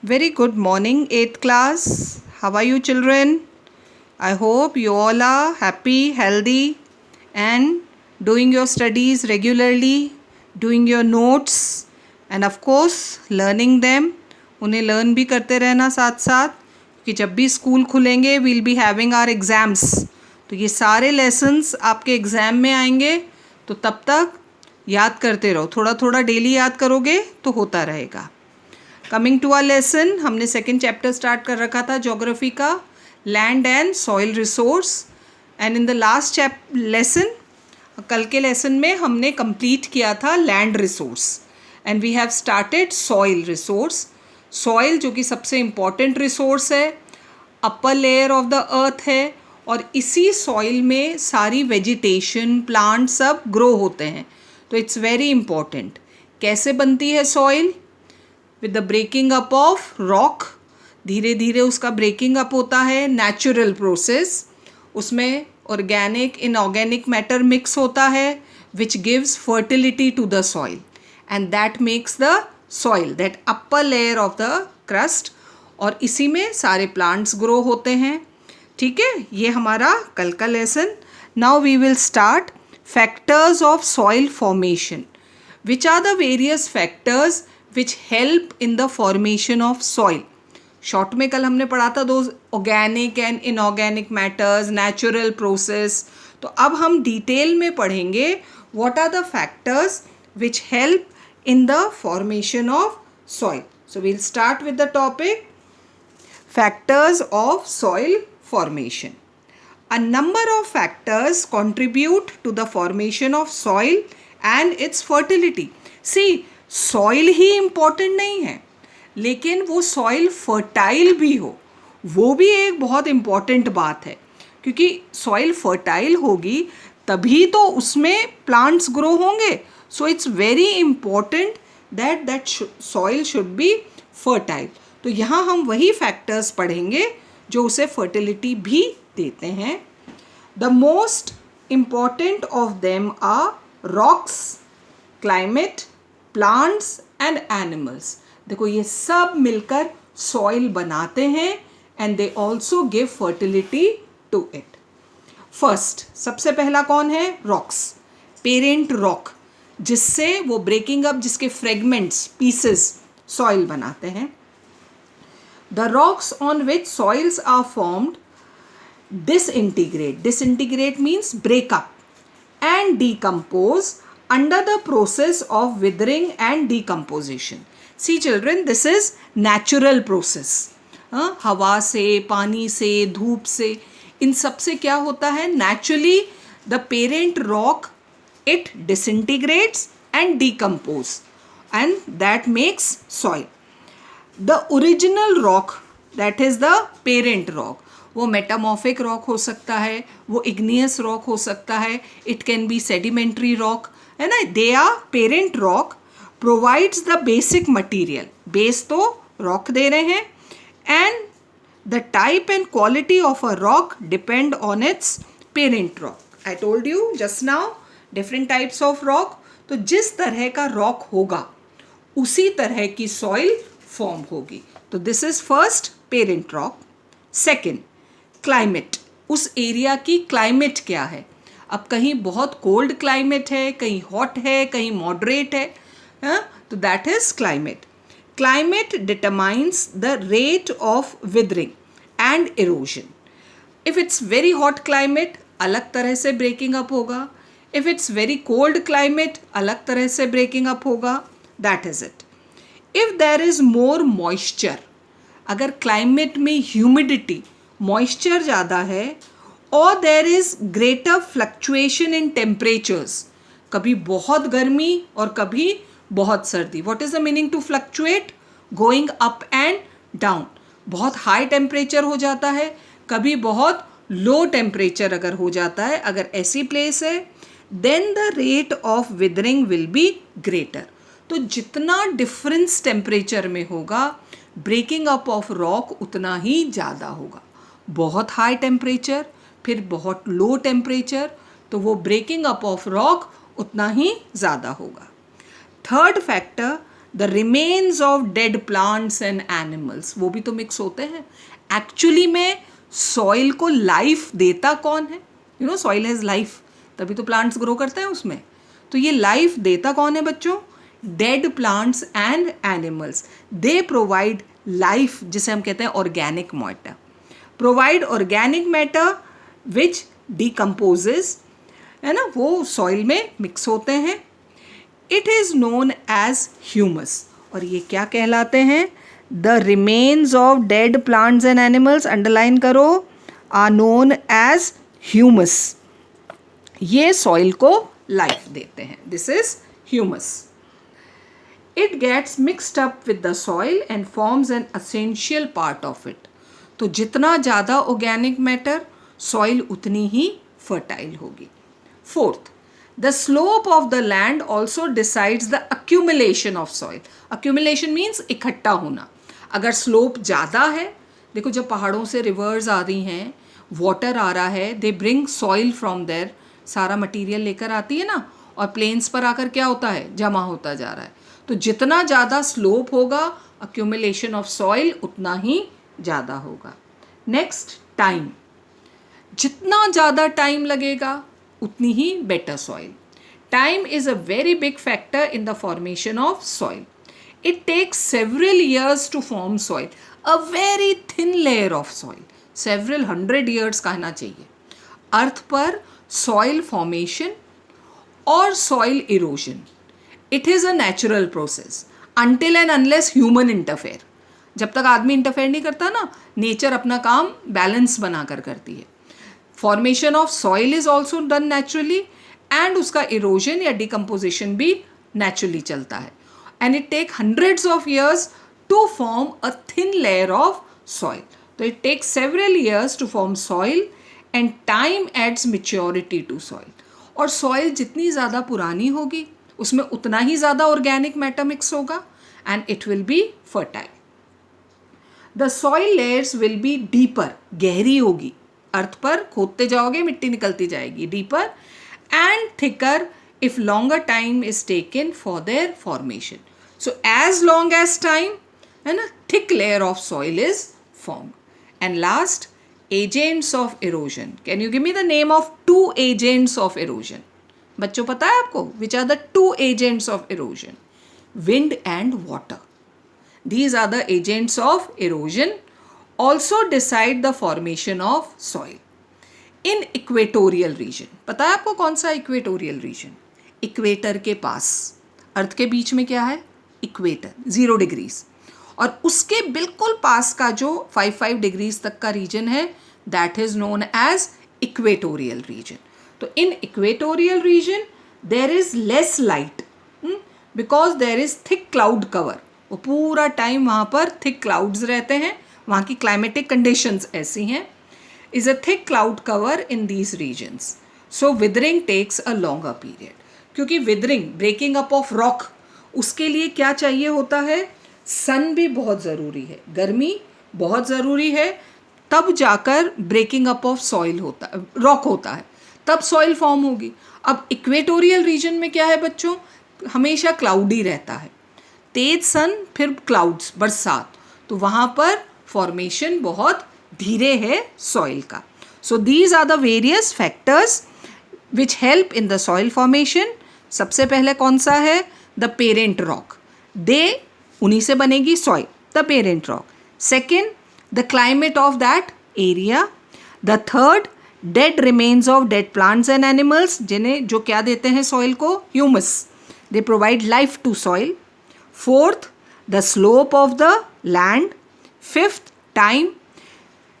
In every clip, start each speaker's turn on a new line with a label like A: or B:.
A: Very good morning, 8th class. How are you, children? I hope you all are happy, healthy, and doing your studies regularly, doing your notes, and of course, learning them. उन्हें learn भी करते रहना साथ साथ, कि जब भी school खुलेंगे we'll be having our exams. तो ये सारे lessons आपके एग्ज़ाम में आएंगे, तो तब तक याद करते रहो. थोड़ा थोड़ा डेली याद करोगे तो होता रहेगा. कमिंग टू आवर लेसन, हमने सेकेंड चैप्टर स्टार्ट कर रखा था ज्योग्राफी का, land and soil resource. And in the last lesson, कल के लेसन में हमने कंप्लीट किया था land resource and we have started soil resource. Soil जो कि सबसे इम्पॉर्टेंट रिसोर्स है, upper layer of the earth है, और इसी सॉइल में सारी वेजिटेशन, प्लांट सब ग्रो होते हैं. तो इट्स वेरी इम्पॉर्टेंट. कैसे बनती है soil? With the breaking up of rock. धीरे धीरे उसका ब्रेकिंग अप होता है, नेचुरल प्रोसेस. उसमें ऑर्गेनिक इनऑर्गेनिक मैटर मिक्स होता है, which gives fertility to the soil, and that makes the soil, that upper layer of the crust. और इसी में सारे प्लांट्स ग्रो होते हैं. ठीक है, ये हमारा कल का lesson. Now we will start factors of soil formation. Which are the various factors which help in the formation of soil. Short में कल हमने पढ़ा था those organic and inorganic matters, natural process. तो अब हम डिटेल में पढ़ेंगे what are the factors which help in the formation of soil. So we'll start with the topic factors of soil formation. A number of factors contribute to the formation of soil and its fertility. See, soil he important नहीं है, लेकिन वो soil fertile भी हो, वो भी एक बहुत इम्पॉर्टेंट बात है. क्योंकि सॉइल फर्टाइल होगी तभी तो उसमें प्लांट्स ग्रो होंगे. सो it's very important that soil should be fertile. तो यहाँ हम वही फैक्टर्स पढ़ेंगे जो उसे फर्टिलिटी भी देते हैं. The most important of them are rocks, climate, plants and animals. देखो ये सब मिलकर सॉइल बनाते हैं and they also give fertility to it. First, सबसे पहला कौन है? रॉक्स. पेरेंट रॉक, जिससे वो ब्रेकिंग अप, जिसके फ्रेगमेंट्स, पीसेस सॉइल बनाते हैं. The rocks on which soils are formed disintegrate. Disintegrate means break up and decompose under the process of withering and decomposition. See children, this is natural process. हवा से, पानी से, धूप से, इन सब से क्या होता है? Naturally the parent rock, it disintegrates and decompose and that makes soil. The original rock, that is the parent rock, वो मेटामॉर्फिक रॉक हो सकता है, वो इग्नियस रॉक हो सकता है, it can be sedimentary rock, है ना. They are parent rock, provides the basic material. Base तो रॉक दे रहे हैं. And the type and quality of a rock depend on its parent rock. I told you just now different types of rock. तो जिस तरह का rock होगा उसी तरह की सॉइल फॉर्म होगी. तो this is first parent rock. Second, climate. उस एरिया की क्लाइमेट क्या है? अब कहीं बहुत कोल्ड क्लाइमेट है, कहीं हॉट है, कहीं मॉडरेट है, तो that is climate. Climate determines the rate of weathering and erosion. If it's very hot climate, अलग तरह से ब्रेकिंग अप होगा. If it's very cold climate, अलग तरह से ब्रेकिंग अप होगा. That is it. If there is more moisture, अगर climate में ह्यूमिडिटी, मॉइस्चर ज़्यादा है, और there is greater fluctuation in temperatures, कभी बहुत गर्मी और कभी बहुत सर्दी. What is the meaning to fluctuate? Going up and down. बहुत हाई टेम्परेचर हो जाता है, कभी बहुत लो टेम्परेचर अगर हो जाता है, अगर ऐसी प्लेस है, then the rate of weathering will be greater. तो जितना डिफरेंस टेम्परेचर में होगा, ब्रेकिंग अप ऑफ रॉक उतना ही ज़्यादा होगा. बहुत हाई टेम्परेचर, फिर बहुत लो टेम्परेचर, तो वो ब्रेकिंग अप ऑफ रॉक उतना ही ज़्यादा होगा. Third factor, the remains of dead plants and animals, वो भी तो मिक्स होते हैं. एक्चुअली में सॉइल को लाइफ देता कौन है? You know soil has life, तभी तो प्लांट्स ग्रो करते हैं उसमें. तो ये लाइफ देता कौन है बच्चों? Dead plants and animals. They provide life, जिसे हम कहते हैं organic matter. Provide organic matter which decomposes, है ना, वो सॉइल में मिक्स होते हैं. It is known as humus. और ये क्या कहलाते हैं? The remains of dead plants and animals, underline करो, आर नोन एज ह्यूमस. ये सॉइल को लाइफ देते हैं. This is humus. It gets mixed up with the soil and forms an essential part of it. तो जितना ज़्यादा organic matter, soil उतनी ही fertile होगी. Fourth, the slope of the land also decides the accumulation of soil. Accumulation means इकट्ठा होना. अगर slope ज़्यादा है, देखो जब पहाड़ों से रिवर्स आ रही हैं, वाटर आ रहा है, they bring soil from there, सारा मटेरियल लेकर आती है ना, और प्लेन्स पर आकर क्या होता है? जमा होता जा रहा है. तो जितना ज़्यादा स्लोप होगा, accumulation of soil उतना ही ज़्यादा होगा. Next, time. जितना ज़्यादा टाइम लगेगा उतनी ही better soil. Time is a very big factor in the formation of soil. It takes several years to form soil, a very thin layer of soil. Several 100 years कहना चाहिए. Earth पर soil formation और soil erosion, it is a natural process until and unless human interfere. जब तक आदमी interfere नहीं करता ना, नेचर अपना काम बैलेंस बनाकर करती है. Formation of soil is also done naturally, and उसका इरोजन या डिकम्पोजिशन भी नेचुरली चलता है. And it take hundreds of years to form a thin layer of soil. तो it take several years to form soil, and time adds maturity to soil. और soil जितनी ज़्यादा पुरानी होगी, उसमें उतना ही ज़्यादा ऑर्गेनिक मैटर मिक्स होगा, and it will be fertile. The soil layers will be deeper, गहरी होगी. अर्थ पर खोदते जाओगे, मिट्टी निकलती जाएगी. Deeper and thicker if longer time is taken for their formation. So as long as time, है ना, thick layer of soil is form. And last, agents of erosion. Can you give me the name of 2 agents of erosion? बच्चों पता है आपको which are the 2 agents of erosion? Wind and water. These are the agents of erosion, also decide the formation of soil. In equatorial region, पता है आपको कौन सा equatorial region? Equator के पास, अर्थ के बीच में क्या है? Equator, 0 degrees. और उसके बिल्कुल पास का जो 5 degrees तक का रीजन है, that is known as equatorial region. तो in equatorial region there is less light because there is thick cloud cover. वो पूरा टाइम वहाँ पर थिक क्लाउड्स रहते हैं, वहाँ की क्लाइमेटिक कंडीशंस ऐसी हैं. Is a thick cloud cover in these regions. So weathering takes a longer period. क्योंकि weathering, breaking up of rock, उसके लिए क्या चाहिए होता है? सन भी बहुत ज़रूरी है, गर्मी बहुत ज़रूरी है, तब जाकर ब्रेकिंग अप ऑफ सॉइल होता है, रॉक होता है, तब सॉइल फॉर्म होगी. अब इक्वेटोरियल रीजन में क्या है बच्चों? हमेशा क्लाउडी रहता है, तेज सन, फिर क्लाउड्स, बरसात, तो वहाँ पर फॉर्मेशन बहुत धीरे है सॉइल का. So these are the various factors which help in the soil formation. सबसे पहले कौन सा है? The parent rock. उन्हीं से बनेगी soil, the parent rock. Second, the climate of that area. The third, dead remains of dead plants and animals, जिन्हें जो क्या देते हैं सॉइल को? Humus. They provide life to soil. Fourth, the slope of the land. Fifth, time.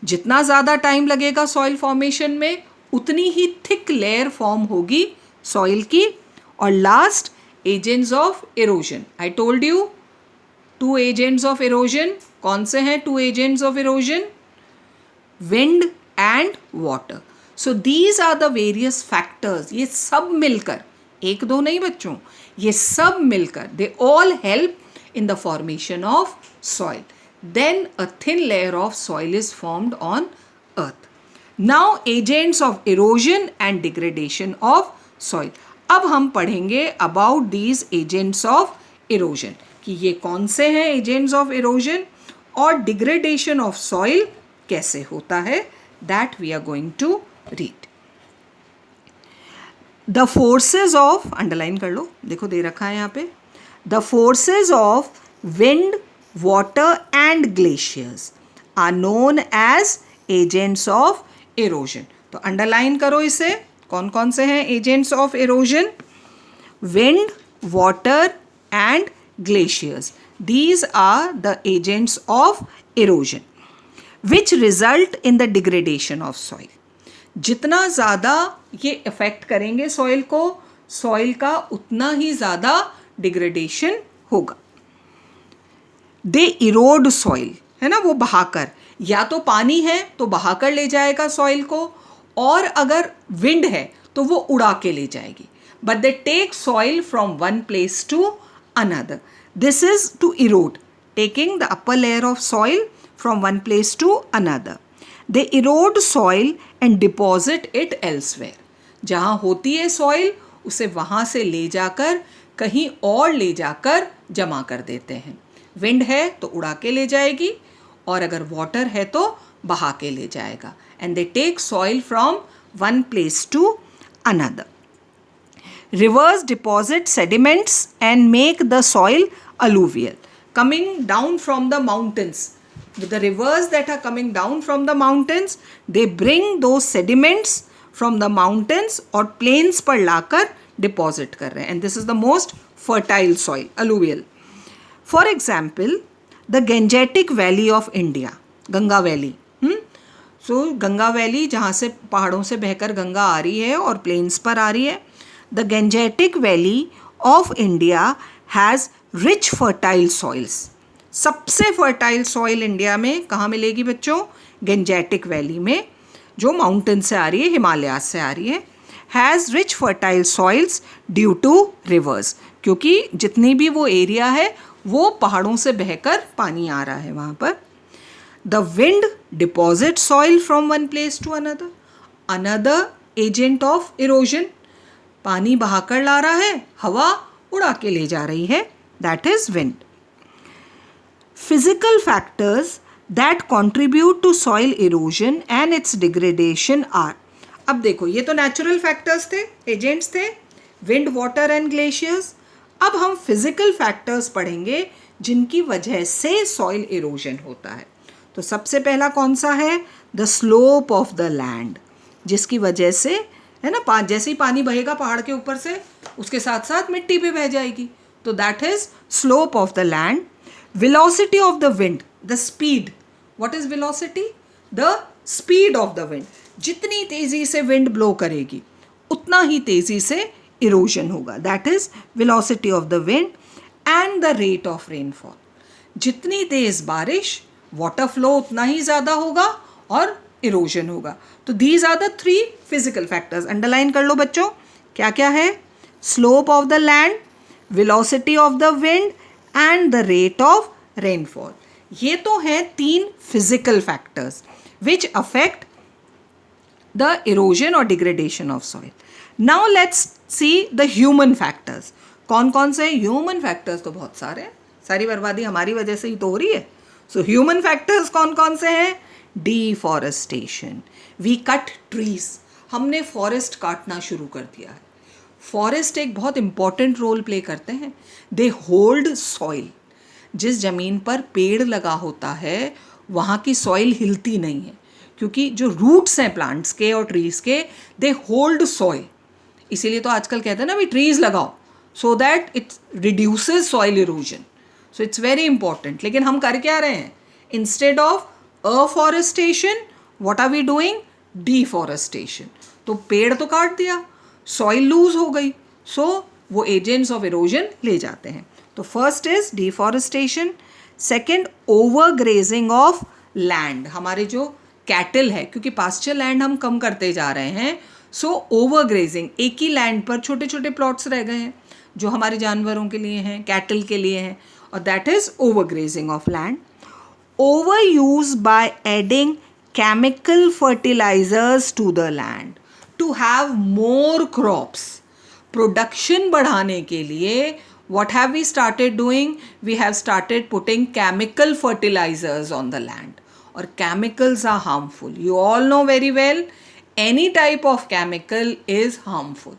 A: जितना ज़्यादा time लगेगा soil formation में, उतनी ही थिक लेयर फॉर्म होगी सॉइल की. और last, agents of erosion. I told you 2 agents of erosion. कौन से हैं 2 agents of erosion? Wind and water. So these are the various factors. ये सब मिलकर, 1-2 नहीं बच्चों, ये सब मिलकर, they all help in the formation of soil. Then a thin layer of soil is formed on earth. Now agents of erosion and degradation of soil. अब हम पढ़ेंगे about these agents of erosion. कि ये कौन से हैं agents of erosion और degradation of soil कैसे होता है, that we are going to read. The forces of, underline कर लो, देखो दे रखा है यहाँ पे, the forces of wind, water and glaciers are known as agents of erosion. तो अंडरलाइन करो इसे, कौन कौन से हैं agents of erosion? Wind, water and glaciers, these are the agents of erosion which result in the degradation of soil. जितना ज़्यादा ये अफेक्ट करेंगे सॉइल को, सॉइल का उतना ही ज़्यादा डिग्रेडेशन होगा. दे इरोड सॉइल, है ना, वो बहाकर, या तो पानी है तो बहाकर ले जाएगा सॉइल को, और अगर विंड है तो वो उड़ा के ले जाएगी. But they take soil from one place to another. This is to erode, taking the upper layer of soil from one place to another. They erode soil and deposit it elsewhere. जहाँ होती है soil उसे वहाँ से ले जाकर कहीं और ले जाकर जमा कर देते हैं. विंड है तो उड़ा के ले जाएगी, और अगर वाटर है तो बहा के ले जाएगा. And they take soil from one place to another. Rivers deposit sediments and make the soil alluvial, coming down from the mountains. With the rivers that are coming down from the mountains, they bring those sediments from the mountains और plains पर लाकर deposit कर रहे हैं. And this is the most fertile soil, alluvial. For example, the Gangetic Valley of India, Ganga valley. So Ganga valley जहाँ से पहाड़ों से बहकर गंगा आ रही है और plains पर आ रही है. The Gangetic Valley of India has rich fertile soils. सबसे fertile soil इंडिया में कहाँ मिलेगी बच्चों? Gangetic Valley में, जो माउंटेन से आ रही है, हिमालय से आ रही है. Has rich fertile soils due to rivers, क्योंकि जितनी भी वो एरिया है वो पहाड़ों से बहकर पानी आ रहा है वहाँ पर. The wind deposits soil from one place to another. Another agent of erosion. पानी बहाकर ला रहा है, हवा उड़ा के ले जा रही है, that is wind. Physical factors that contribute to soil erosion and its degradation are. अब देखो ये तो नेचुरल फैक्टर्स थे, एजेंट्स थे, विंड, वाटर एंड ग्लेशियर्स. अब हम फिजिकल फैक्टर्स पढ़ेंगे जिनकी वजह से सॉइल इरोजन होता है. तो सबसे पहला कौन सा है? The slope of the land, जिसकी वजह से, है ना, जैसे ही पानी बहेगा पहाड़ के ऊपर से उसके साथ साथ मिट्टी भी बह जाएगी. तो that is slope of the land. Velocity of the wind, the speed. What is velocity? The speed of the wind. जितनी तेजी से विंड ब्लो करेगी उतना ही तेजी से इरोजन होगा, that is velocity of the wind. And the rate of rainfall. जितनी तेज बारिश, वाटर फ्लो उतना ही ज़्यादा होगा और इरोजन होगा. तो these are the 3 physical factors. Underline कर लो बच्चों, क्या क्या है? Slope of the land, velocity of the wind and the rate of rainfall. ये तो हैं 3 physical factors which affect the erosion और degradation of soil. Now let's see the human factors. कौन कौन से ह्यूमन फैक्टर्स? तो बहुत सारे हैं, सारी बर्बादी हमारी वजह से ही तो हो रही है. सो ह्यूमन फैक्टर्स कौन कौन से हैं? डिफॉरेस्टेशन. We cut trees. हमने फॉरेस्ट काटना शुरू कर दिया है. फॉरेस्ट एक बहुत इंपॉर्टेंट रोल प्ले करते हैं. They hold soil. जिस ज़मीन पर पेड़ लगा होता है वहाँ की सॉइल हिलती नहीं है, क्योंकि जो रूट्स हैं प्लांट्स के और ट्रीज़ के, दे होल्ड सॉइल. इसीलिए तो आजकल कहते हैं ना, भी ट्रीज़ लगाओ so that it reduces soil erosion. So it's very important. लेकिन हम कर क्या रहे हैं? Instead of afforestation, what are we doing? Deforestation. तो पेड़ तो काट दिया, सॉइल लूज हो गई, सो वो एजेंट्स ऑफ इरोजन ले जाते हैं. तो first is deforestation. Second, over grazing of land. हमारे जो कैटल है, क्योंकि पास्चर लैंड हम कम करते जा रहे हैं, सो ओवर ग्रेजिंग. एक ही लैंड पर छोटे छोटे प्लॉट्स रह गए हैं जो हमारे जानवरों के लिए हैं, कैटल के लिए हैं, और that is over grazing of land. Overuse by adding chemical fertilizers to the land to have more crops. Production बढ़ाने के लिए what have we started doing? We have started putting chemical fertilizers on the land, or chemicals are harmful. You all know very well, any type of chemical is harmful.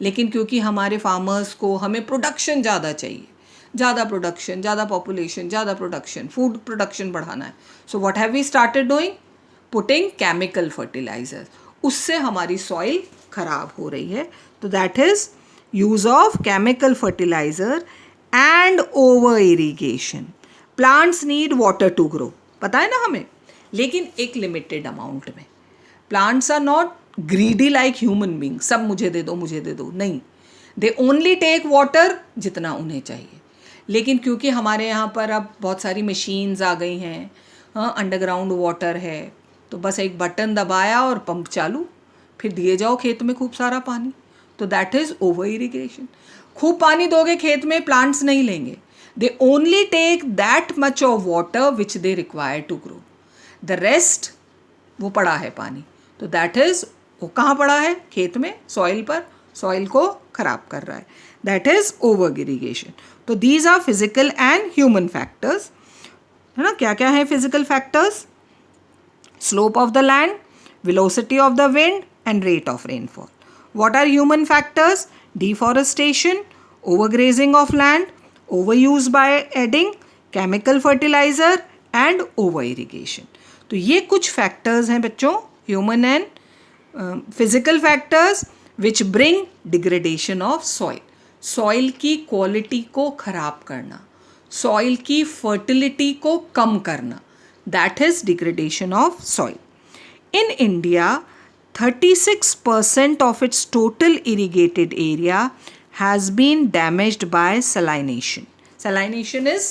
A: लेकिन क्योंकि हमारे farmers को हमें production ज़्यादा चाहिए, ज़्यादा production, ज़्यादा population, ज़्यादा प्रोडक्शन, फूड प्रोडक्शन बढ़ाना है, so what have we started doing? Putting chemical fertilisers. उससे हमारी सॉइल खराब हो रही है. तो that is use of chemical fertiliser and over irrigation. Plants need water to grow, पता है ना हमें, लेकिन एक लिमिटेड अमाउंट में. Plants are not greedy like human being, सब मुझे दे दो मुझे दे दो, नहीं. दे ओनली टेक वाटर जितना उन्हें चाहिए. लेकिन क्योंकि हमारे यहाँ पर अब बहुत सारी मशीन्स आ गई हैं, अंडरग्राउंड वाटर है, तो बस एक बटन दबाया और पंप चालू, फिर दिए जाओ खेत में खूब सारा पानी. तो दैट इज ओवर इरिगेशन. खूब पानी दोगे खेत में, प्लांट्स नहीं लेंगे. They only take that much of water which they require to grow. The rest वो पड़ा है पानी, तो दैट इज, वो कहाँ पड़ा है? खेत में, सॉइल पर, सॉइल को खराब कर रहा है. That is over irrigation. तो these are physical and human factors, है ना. क्या क्या है physical factors? Slope of the land, velocity of the wind and rate of rainfall. What are human factors? Deforestation, overgrazing of land, overuse by adding chemical fertilizer and over irrigation. तो ये कुछ factors हैं बच्चों, human and physical factors which bring degradation of soil. Soil की quality को खराब करना, soil की fertility को कम करना, that is degradation of soil. In India, 36% of its total irrigated area has been damaged by salination. Salination is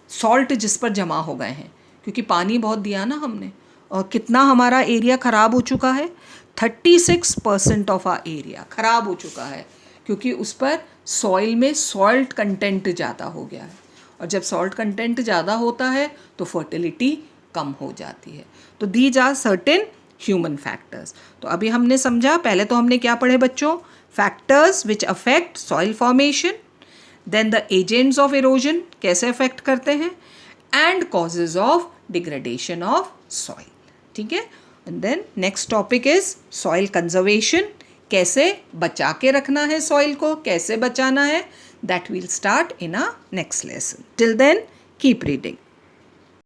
A: salt जिस पर जमा हो गए हैं, क्योंकि पानी बहुत दिया ना हमने, और कितना हमारा एरिया ख़राब हो चुका है? 36% ऑफ आ एरिया ख़राब हो चुका है, क्योंकि उस पर सॉइल में सॉल्ट कंटेंट ज़्यादा हो गया है. और जब सॉल्ट कंटेंट ज़्यादा होता है तो फर्टिलिटी कम हो जाती है. तो these are certain human factors. तो अभी हमने समझा, पहले तो हमने क्या पढ़े बच्चों? Factors which affect soil formation, then the agents of erosion कैसे अफेक्ट करते हैं, and causes of degradation of soil. ठीक है. And then next topic is soil conservation. कैसे बचा के रखना है सॉइल को, कैसे बचाना है, that we'll start in our next lesson. Till then, keep reading.